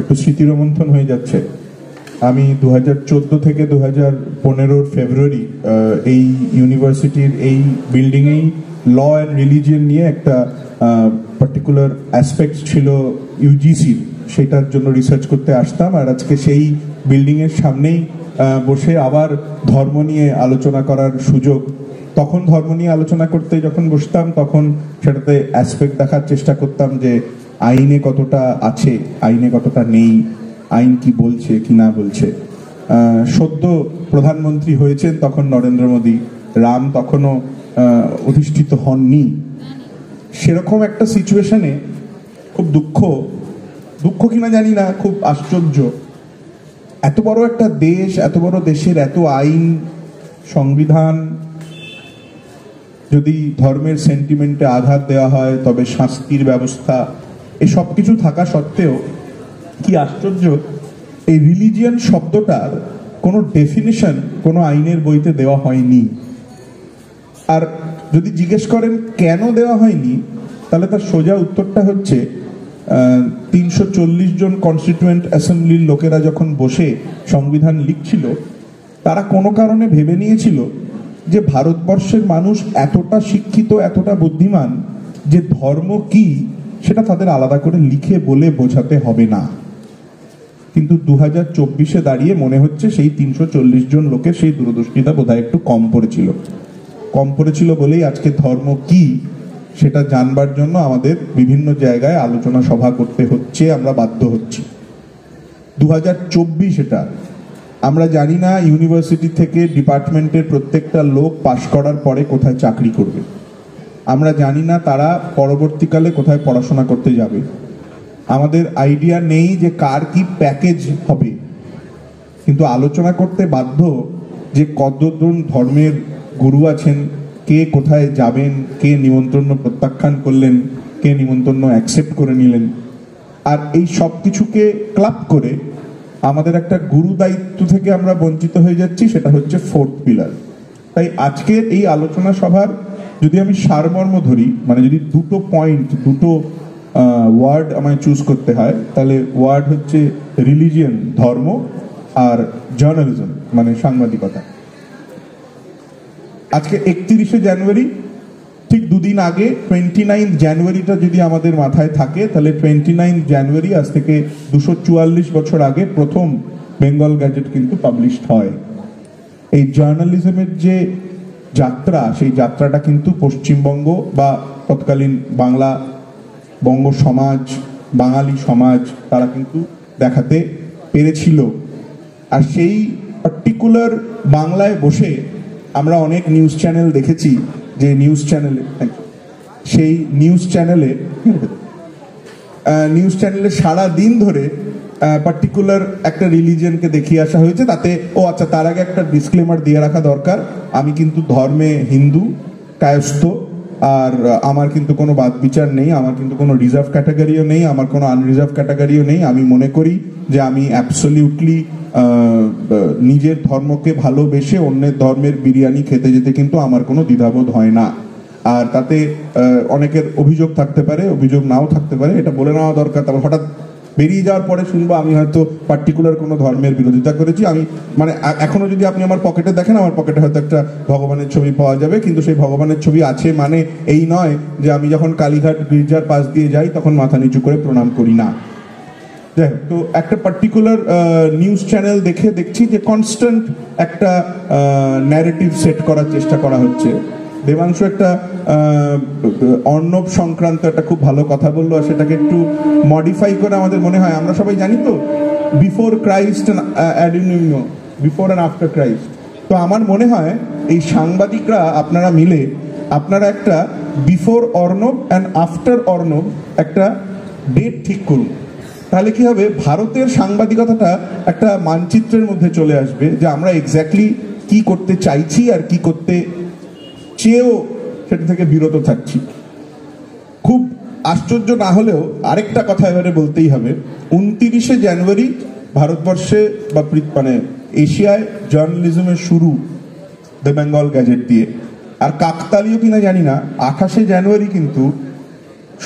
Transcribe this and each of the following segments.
একটু স্মৃতিরোমন্থন হয়ে যাচ্ছে। আমি 2014 থেকে 2015 ফেব্রুয়ারি এই ইউনিভার্সিটির এই বিল্ডিংয়েই ল অ্যান্ড রিলিজিয়ন নিয়ে একটা পার্টিকুলার অ্যাসপেক্ট ছিল ইউজিসির, সেটার জন্য রিসার্চ করতে আসতাম। আর আজকে সেই বিল্ডিংয়ের সামনেই বসে আবার ধর্ম নিয়ে আলোচনা করার সুযোগ। তখন ধর্ম নিয়ে আলোচনা করতে যখন বসতাম তখন সেটাতে অ্যাসপেক্ট দেখার চেষ্টা করতাম যে আইনে কতটা আছে, আইনে কতটা নেই, আইন কি বলছে কি না বলছে। সদ্য প্রধানমন্ত্রী হয়েছেন তখন নরেন্দ্র মোদী, রাম তখনও অধিষ্ঠিত হননি। সেরকম একটা সিচুয়েশনে খুব দুঃখ কিনা জানি না, খুব আশ্চর্য, এত বড় একটা দেশ, এত বড় দেশের এত আইন সংবিধান, যদি ধর্মের সেন্টিমেন্টে আঘাত দেওয়া হয় তবে শাস্তির ব্যবস্থা, এসব কিছু থাকা সত্ত্বেও কি আশ্চর্য এই রিলিজিয়ান শব্দটার কোনো ডেফিনিশন কোনো আইনের বইতে দেওয়া হয়নি। আর যদি জিজ্ঞেস করেন কেন দেওয়া হয়নি, তাহলে তার সোজা উত্তরটা হচ্ছে 340 জন কনস্টিটিউয়েন্ট অ্যাসেম্বলির লোকেরা যখন বসে সংবিধান লিখছিল, তারা কোনো কারণে ভেবে নিয়েছিল যে ভারতবর্ষের মানুষ এতটা শিক্ষিত, এতটা বুদ্ধিমান যে ধর্ম কি সেটা তাদের আলাদা করে লিখে বলে বোঝাতে হবে না। কিন্তু 2024-এ দাঁড়িয়ে মনে হচ্ছে সেই 340 জন লোকের সেই দূরদৃষ্টিতা বোধহয় একটু কম পড়েছিল বলেই আজকে ধর্ম কি সেটা জানবার জন্য আমাদের বিভিন্ন জায়গায় আলোচনা সভা করতে হচ্ছে, আমরা বাধ্য হচ্ছি। 2024 এটা আমরা জানি না ইউনিভার্সিটি থেকে ডিপার্টমেন্টের প্রত্যেকটা লোক পাশ করার পরে কোথায় চাকরি করবে, আমরা জানি না তারা পরবর্তীকালে কোথায় পড়াশোনা করতে যাবে, আমাদের আইডিয়া নেই যে কার কি প্যাকেজ হবে। কিন্তু আলোচনা করতে বাধ্য যে কতজন ধর্মের গুরু আছেন, কে কোথায় যাবেন, কে নিমন্ত্রণ প্রত্যাখ্যান করলেন, কে নিমন্ত্রণ অ্যাকসেপ্ট করে নিলেন। আর এই সব কিছুকে ক্লাব করে আমাদের একটা গুরু দায়িত্ব থেকে আমরা বঞ্চিত হয়ে যাচ্ছি, সেটা হচ্ছে ফোর্থ পিলার। তাই আজকের এই আলোচনা সভার যদি আমি সারমর্ম ধরি, মানে যদি দুটো পয়েন্ট, দুটো ওয়ার্ড আমায় চুজ করতে হয়, তাহলে ওয়ার্ড হচ্ছে রিলিজিয়ন, ধর্ম, আর জার্নালিজম মানে সাংবাদিকতা। আজকে 31শে জানুয়ারি, ঠিক দুদিন আগে 29 জানুয়ারিটা যদি আমাদের মাথায় থাকে, তাহলে 29 জানুয়ারি আজ থেকে 244 বছর আগে প্রথম বেঙ্গল গ্যাজেট কিন্তু পাবলিশড হয়। এই জার্নালিজমের যে যাত্রা, সেই যাত্রাটা কিন্তু পশ্চিমবঙ্গ বা তৎকালীন বাংলা, বঙ্গ সমাজ, বাঙালি সমাজ তারা কিন্তু দেখাতে পেরেছিল। আর সেই পার্টিকুলার বাংলায় বসে আমরা অনেক নিউজ চ্যানেল দেখেছি, যে নিউজ চ্যানেলে সেই নিউজ চ্যানেলে সারা দিন ধরে পার্টিকুলার একটা রিলিজিয়নকে দেখিয়ে আসা হয়েছে। তাতে আচ্ছা, তার আগে একটা ডিসক্লেমার দিয়ে রাখা দরকার, আমি কিন্তু ধর্মে হিন্দু কায়স্থ, আর আমার কিন্তু কোনো বাদ বিচার নেই, আমার কিন্তু কোনো রিজার্ভ ক্যাটাগরিও নেই, আমার কোনো আনরিজার্ভ ক্যাটাগরিও নেই। আমি মনে করি যে আমি অ্যাবসলিউটলি নিজের ধর্মকে ভালোবেসে অন্যের ধর্মের বিরিয়ানি খেতে যেতে কিন্তু আমার কোনো দ্বিধাবোধ হয় না। আর তাতে অনেকের অভিযোগ থাকতে পারে, অভিযোগ নাও থাকতে পারে, এটা বলে নেওয়া দরকার। তারপর হঠাৎ বেরিয়ে যাওয়ার পরে শুনবো আমি হয়তো পার্টিকুলার কোনো ধর্মের বিরোধিতা করেছি। আমি মানে এখনো যদি আপনি আমার পকেটে দেখেন, আমার পকেটে হয়তো একটা ভগবানের ছবি পাওয়া যাবে, কিন্তু সেই ভগবানের ছবি আছে মানে এই নয় যে আমি যখন কালীঘাট গির্জার পাশ দিয়ে যাই তখন মাথা নিচু করে প্রণাম করি না। তো একটা পার্টিকুলার নিউজ চ্যানেল দেখছি যে কনস্ট্যান্ট একটা ন্যারেটিভ সেট করার চেষ্টা করা হচ্ছে। দেবাংশু একটা অর্ণব সংক্রান্ত একটা খুব ভালো কথা বললো, আর সেটাকে একটু মডিফাই করে আমাদের মনে হয়, আমরা সবাই জানি তো before Christ before and after Christ. তো আমার মনে হয় এই সাংবাদিকরা আপনারা মিলে আপনারা একটা before Arnab and after Arnab একটা ডেট ঠিক করুন। তাহলে কি হবে, ভারতের সাংবাদিকতাটা একটা মানচিত্রের মধ্যে চলে আসবে, যে আমরা এক্স্যাক্টলি কি করতে চাইছি আর কি করতে চেয়েও সেটা থেকে বিরত থাকছি। খুব আশ্চর্য না হলেও আরেকটা কথা এবারে বলতেই হবে, 29শে জানুয়ারি ভারতবর্ষে বা মানে এশিয়ায় জার্নালিজমের শুরু দ্য বেঙ্গল গ্যাজেট দিয়ে। আর কাকতালীয় কিনা জানি না, 28শে জানুয়ারি কিন্তু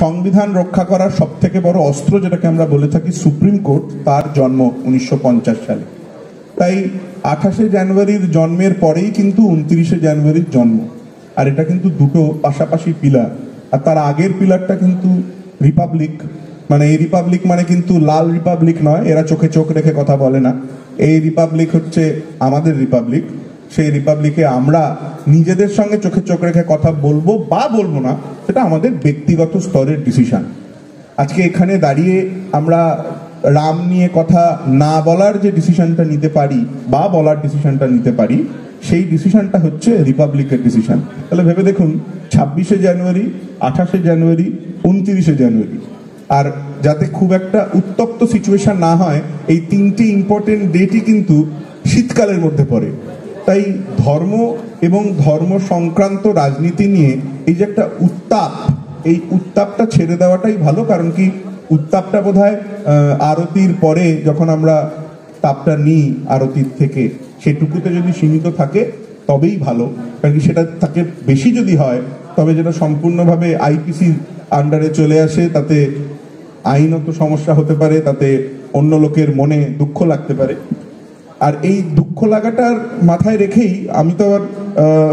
সংবিধান রক্ষা করার সব থেকে বড় অস্ত্র যেটাকে আমরা বলে থাকি সুপ্রিম কোর্ট, তার জন্ম 1950 সালে। তাই 28শে জানুয়ারির জন্মের পরেই কিন্তু 29শে জানুয়ারির জন্ম। আর এটা কিন্তু দুটো পাশাপাশি পিলার। আর তার আগের পিলারটা কিন্তু রিপাবলিক, মানে এই রিপাবলিক মানে কিন্তু লাল রিপাবলিক নয়, এরা চোখে চোখ রেখে কথা বলে না। এই রিপাবলিক হচ্ছে আমাদের রিপাবলিক। সেই রিপাবলিকে আমরা নিজেদের সঙ্গে চোখে চোখ রেখে কথা বলবো বা বলবো না, সেটা আমাদের ব্যক্তিগত স্তরের ডিসিশন। আজকে এখানে দাঁড়িয়ে আমরা রাম নিয়ে কথা না বলার যে ডিসিশনটা নিতে পারি বা বলার ডিসিশনটা নিতে পারি, সেই ডিসিশনটা হচ্ছে রিপাবলিকের ডিসিশন। তাহলে ভেবে দেখুন, 26শে জানুয়ারি, 28শে জানুয়ারি, 29শে জানুয়ারি। আর যাতে খুব একটা উত্তপ্ত সিচুয়েশন না হয়, এই তিনটি ইম্পর্টেন্ট ডেটই কিন্তু শীতকালের মধ্যে পড়ে। তাই ধর্ম এবং ধর্ম সংক্রান্ত রাজনীতি নিয়ে এই যে একটা উত্তাপ, এই উত্তাপটা ছেড়ে দেওয়াটাই ভালো। কারণ কি, উত্তাপটা বোধহয় আরতির পরে যখন আমরা তাপটা নিই আরতির থেকে, সেটুকুতে যদি সীমিত থাকে তবেই ভালো। কারণ কি, সেটা তাকে বেশি যদি হয় তবে যেটা সম্পূর্ণভাবে আইপিসির আন্ডারে চলে আসে, তাতে আইনত সমস্যা হতে পারে, তাতে অন্য লোকের মনে দুঃখ লাগতে পারে। আর এই দুঃখ লাগাটার মাথায় রেখেই আমি তো আবার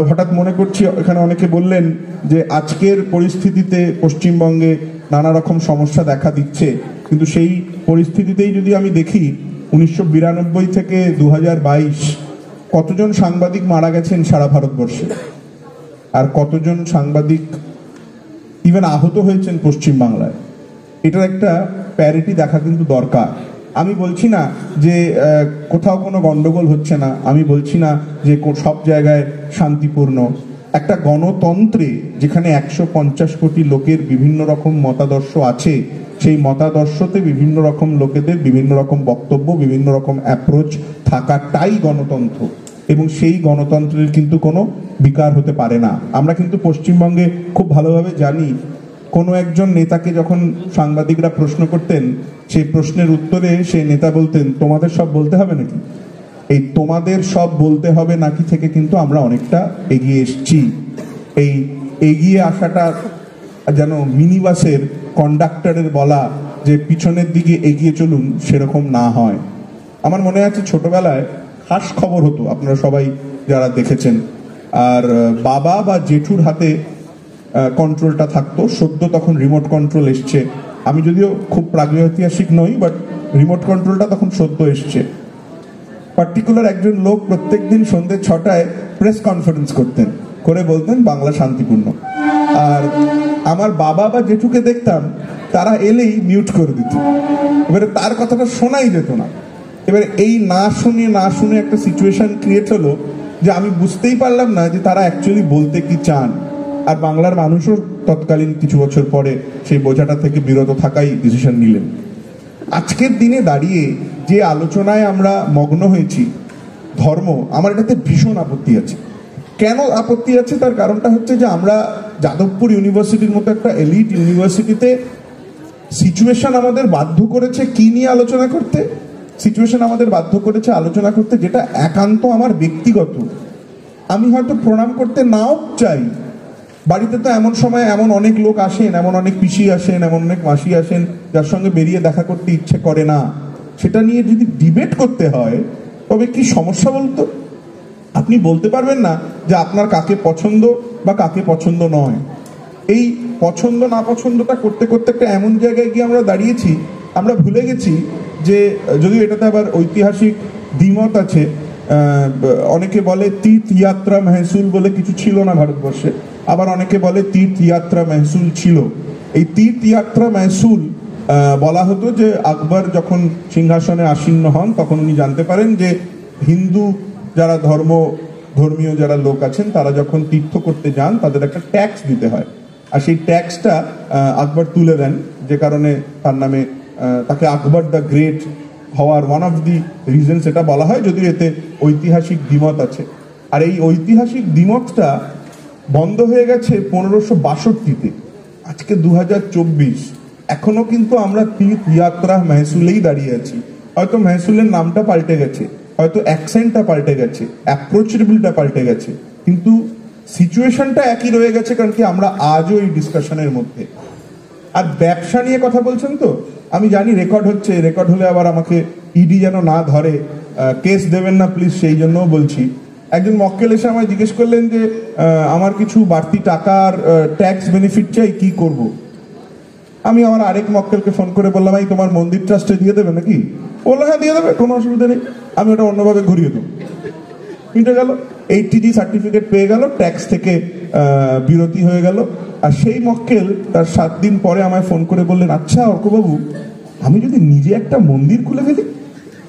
হঠাৎ মনে করছি, এখানে অনেকে বললেন যে আজকের পরিস্থিতিতে পশ্চিমবঙ্গে নানা রকম সমস্যা দেখা দিচ্ছে, কিন্তু সেই পরিস্থিতিতেই যদি আমি দেখি 1992 থেকে 2022 কতজন সাংবাদিক মারা গেছেন সারা ভারতবর্ষে, আর কতজন সাংবাদিক ইভেন আহত হয়েছেন পশ্চিমবাংলায়, এটার একটা প্যারিটি দেখা কিন্তু দরকার। আমি বলছি না যে কোথাও কোনো গন্ডগোল হচ্ছে না, আমি বলছি না যে সব জায়গায় শান্তিপূর্ণ। একটা গণতন্ত্রে যেখানে 150 কোটি লোকের বিভিন্ন রকম মতাদর্শ আছে, সেই মতাদর্শতে বিভিন্ন রকম লোকেদের বিভিন্ন রকম বক্তব্য, বিভিন্ন রকম অ্যাপ্রোচ থাকাটাই গণতন্ত্র। এবং সেই গণতন্ত্রের কিন্তু কোনো বিকার হতে পারে না। আমরা কিন্তু পশ্চিমবঙ্গে খুব ভালোভাবে জানি, কোনো একজন নেতাকে যখন সাংবাদিকরা প্রশ্ন করতেন, সেই প্রশ্নের উত্তরে সেই নেতা বলতেন, তোমাদের সব বলতে হবে নাকি? এই তোমাদের সব বলতে হবে নাকি থেকে কিন্তু আমরা অনেকটা এগিয়ে এসেছি। এই এগিয়ে আসাটা যেন মিনি বাসের কন্ডাক্টরের বলা যে পিছনের দিকে এগিয়ে চলুন, সেরকম না হয়। আমার মনে আছে ছোটবেলায় হাস খবর হতো, আপনারা সবাই যারা দেখেছেন, আর বাবা বা জেঠুর হাতে কন্ট্রোলটা থাকতো। সদ্য তখন রিমোট কন্ট্রোল এসছে। আমি যদিও খুব প্রাগৈতিহাসিক নই, বাট রিমোট কন্ট্রোলটা তখন সদ্য এসছে। পার্টিকুলার একজন লোক প্রত্যেকদিন সন্ধ্যে 6টায় প্রেস কনফারেন্স করতেন, করে বলতেন বাংলা শান্তিপূর্ণ। আর আমার বাবা বা জেঠুকে দেখতাম, তারা এলেই মিউট করে দিত, এবারে তার কথাটা শোনাই যেত না। এবারে এই না শুনে একটা সিচুয়েশন ক্রিয়েট হলো যে আমি বুঝতেই পারলাম না যে তারা অ্যাকচুয়ালি বলতে কি চান। আর বাংলার মানুষও তৎকালীন কিছু বছর পরে সেই বোঝাটা থেকে বিরত থাকাই ডিসিশন নিলেন। আজকের দিনে দাঁড়িয়ে যে আলোচনায় আমরা মগ্ন হয়েছি ধর্ম, আমার এটাতে ভীষণ আপত্তি আছে। কেন আপত্তি আছে তার কারণটা হচ্ছে যে আমরা যাদবপুর ইউনিভার্সিটির মতো একটা এলিট ইউনিভার্সিটিতে সিচুয়েশন আমাদের বাধ্য করেছে কি নিয়ে আলোচনা করতে, সিচুয়েশন আমাদের বাধ্য করেছে আলোচনা করতে যেটা একান্ত আমার ব্যক্তিগত। আমি হয়তো প্রণাম করতে নাও চাই, বাড়িতে তো এমন সময় এমন অনেক লোক আসেন, এমন অনেক পিসি আসেন, এমন অনেক মাসি আসেন যার সঙ্গে বেরিয়ে দেখা করতে ইচ্ছে করে না। সেটা নিয়ে যদি ডিবেট করতে হয় তবে কি সমস্যা বলতো? আপনি বলতে পারবেন না যে আপনার কাকে পছন্দ বা কাকে পছন্দ নয়। এই পছন্দ না পছন্দটা করতে করতে একটা এমন জায়গায় গিয়ে আমরা দাঁড়িয়েছি, আমরা ভুলে গেছি যে, যদিও এটাতে আবার ঐতিহাসিক দ্বিমত আছে, অনেকে বলে তীর্থযাত্রা মেহসুল বলে কিছু ছিল না ভারতবর্ষে, আবার অনেকে বলে তীর্থযাত্রা মেহসুল ছিল। এই তীর্থযাত্রা মেহসুল বলা হতো যে আকবর যখন সিংহাসনে আসীন হন তখন উনি জানতে পারেন যে হিন্দু যারা ধর্মীয় যারা লোক আছেন তারা যখন তীর্থ করতে যান তাদের একটা ট্যাক্স দিতে হয়, আর সেই ট্যাক্সটা আকবর তুলে দেন, যে কারণে তার নামে তাকে আকবর দ্য গ্রেট হওয়ার ওয়ান অফ দি রিজনস এটা বলা হয়, যদিও এতে ঐতিহাসিক দ্বিমত আছে। আর এই ঐতিহাসিক দ্বিমতটা বন্ধ হয়ে গেছে 1562-তে। আজকে 2024, এখনো কিন্তু আমরা তীর্থযাত্রা মেহসুলেই দাঁড়িয়ে আছি। হয়তো মেহসুলের নামটা পাল্টে গেছে, হয়তো অ্যাকসেন্টটা পাল্টে গেছে, অ্যাপ্রোচেবলটা পাল্টে গেছে, কিন্তু সিচুয়েশনটা একই রয়ে গেছে। কারণ কি আমরা আজও এই ডিসকাশনের মধ্যে। আর ব্যবসা নিয়ে কথা বলছেন তো, আমি জানি রেকর্ড হচ্ছে, রেকর্ড হলে আবার আমাকে ইডি যেন না ধরে, কেস দেবেন না প্লিজ, সেই জন্যও বলছি। একজন মক্কেল এসে আমায় জিজ্ঞেস করলেন যে আমার কিছু বাড়তি টাকার ট্যাক্স বেনিফিট চাই, কি করব। আমি আমার আরেক মক্কেলকে ফোন করে বললাম, এই তোমার মন্দির ট্রাস্টে দিয়ে দেবে নাকি? বললো হ্যাঁ দিয়ে দেবে, কোনো অসুবিধা নেই, আমি ওটা অন্যভাবে ঘুরিয়ে দেবো। মিটে গেল, 80G সার্টিফিকেট পেয়ে গেল, ট্যাক্স থেকে বিরতি হয়ে গেল। আর সেই মক্কেল তার 7 দিন পরে আমায় ফোন করে বললেন, আচ্ছা অর্কবাবু, আমি যদি নিজে একটা মন্দির খুলে ফেলি?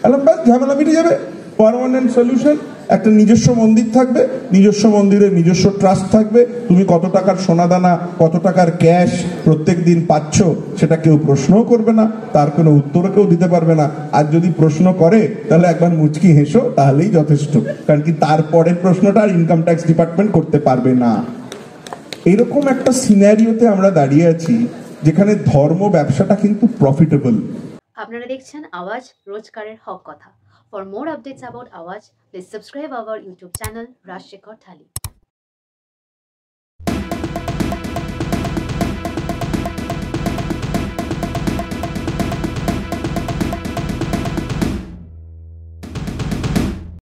বললাম ব্যাস, ঝামেলা মিটে যাবে, পার্মানেন্ট সলিউশন। একটা নিজস্ব মন্দির থাকবে, নিজস্ব মন্দিরে নিজস্ব ট্রাস্ট থাকবে, তুমি কত টাকার সোনাদানা, কত টাকার ক্যাশ প্রত্যেক দিন পাচ্ছ সেটা কেউ প্রশ্নও করবে না, তার কোনো উত্তরও কেউ দিতে পারবে না। আর যদি প্রশ্ন করে তাহলে একবার মুচকি হেসো, তাহলেই যথেষ্ট, কারণ কি তারপরের প্রশ্নটা আর ইনকাম ট্যাক্স ডিপার্টমেন্ট করতে পারবে না। এরকম একটা সিনারিওতে আমরা দাঁড়িয়ে আছি যেখানে ধর্ম ব্যবসাটা কিন্তু প্রফিটেবল। আপনারা দেখছেন আওয়াজ, রোজকারের হক কথা। For more updates about Awaz, please subscribe our YouTube channel Rajshekhar Thali.